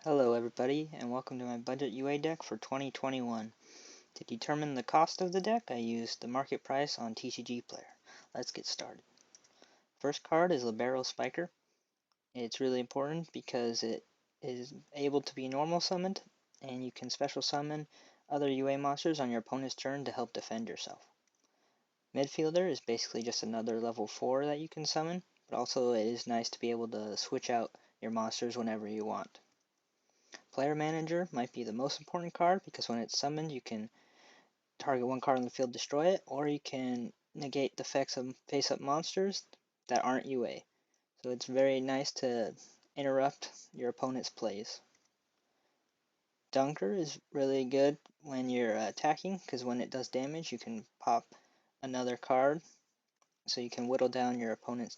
Hello everybody, and welcome to my budget UA deck for 2021. To determine the cost of the deck, I used the market price on TCG Player. Let's get started. First card is Libero Spiker. It's really important because it is able to be normal summoned, and you can special summon other UA monsters on your opponent's turn to help defend yourself. Midfielder is basically just another level 4 that you can summon, but also it is nice to be able to switch out your monsters whenever you want. Player Manager might be the most important card because when it's summoned you can target one card on the field, destroy it, or you can negate the effects of face-up monsters that aren't UA. So it's very nice to interrupt your opponent's plays. Dunker is really good when you're attacking because when it does damage you can pop another card so you can whittle down your opponent's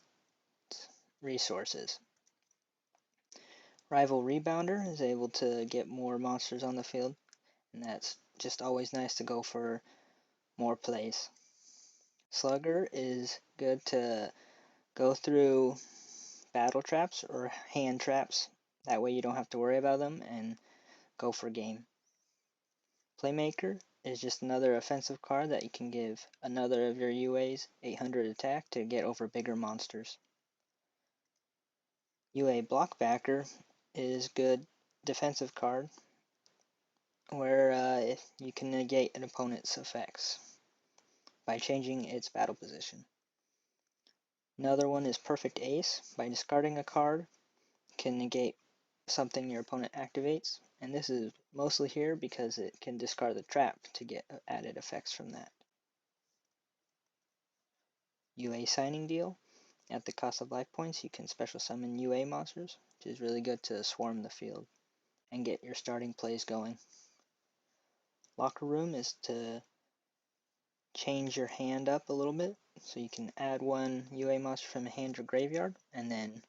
resources. Rival Rebounder is able to get more monsters on the field, and that's just always nice to go for more plays. Slugger is good to go through battle traps or hand traps. That way you don't have to worry about them and go for game. Playmaker is just another offensive card that you can give another of your UAs 800 attack to get over bigger monsters. UA Blockbacker is good defensive card where you can negate an opponent's effects by changing its battle position. Another one is Perfect Ace. By discarding a card, you can negate something your opponent activates, and this is mostly here because it can discard the trap to get added effects from that. UA Signing Deal. At the cost of life points, you can special summon UA monsters, which is really good to swarm the field and get your starting plays going. Locker Room is to change your hand up a little bit, so you can add one UA monster from a hand or graveyard, and then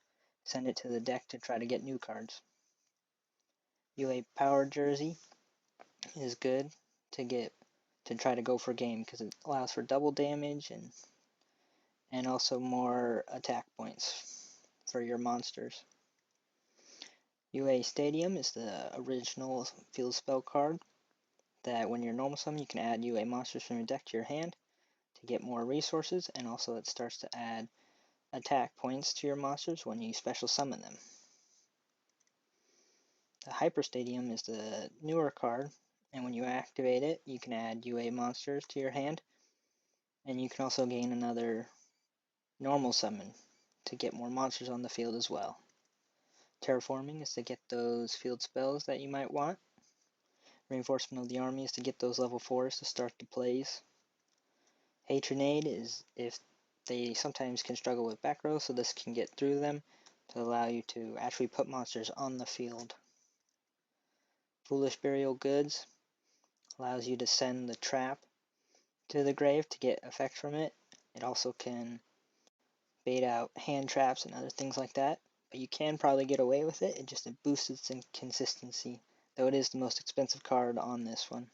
send it to the deck to try to get new cards. UA Power Jersey is good to try to go for game because it allows for double damage and also more attack points for your monsters. UA Stadium is the original field spell card that when you're normal summon you can add UA monsters from your deck to your hand to get more resources, and also it starts to add attack points to your monsters when you special summon them. The Hyper Stadium is the newer card, and when you activate it you can add UA monsters to your hand, and you can also gain another normal summon to get more monsters on the field as well. Terraforming is to get those field spells that you might want. Reinforcement of the army is to get those level 4s to start the plays. Hatronade is if they sometimes can struggle with back row, so this can get through them to allow you to actually put monsters on the field. Foolish Burial Goods allows you to send the trap to the grave to get effects from it. It also can bait out hand traps and other things like that, but you can probably get away with it. It boosts its consistency, though it is the most expensive card on this one.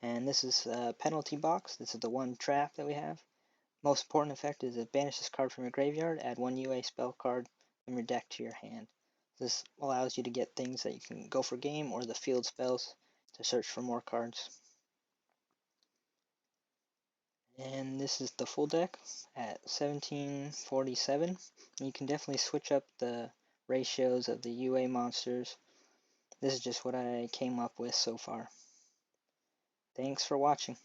And this is a penalty box. This is the one trap that we have. Most important effect is to banish this card from your graveyard, add one UA spell card from your deck to your hand. This allows you to get things that you can go for game or the field spells to search for more cards. And this is the full deck at 1747. You can definitely switch up the ratios of the UA monsters. This is just what I came up with so far. Thanks for watching.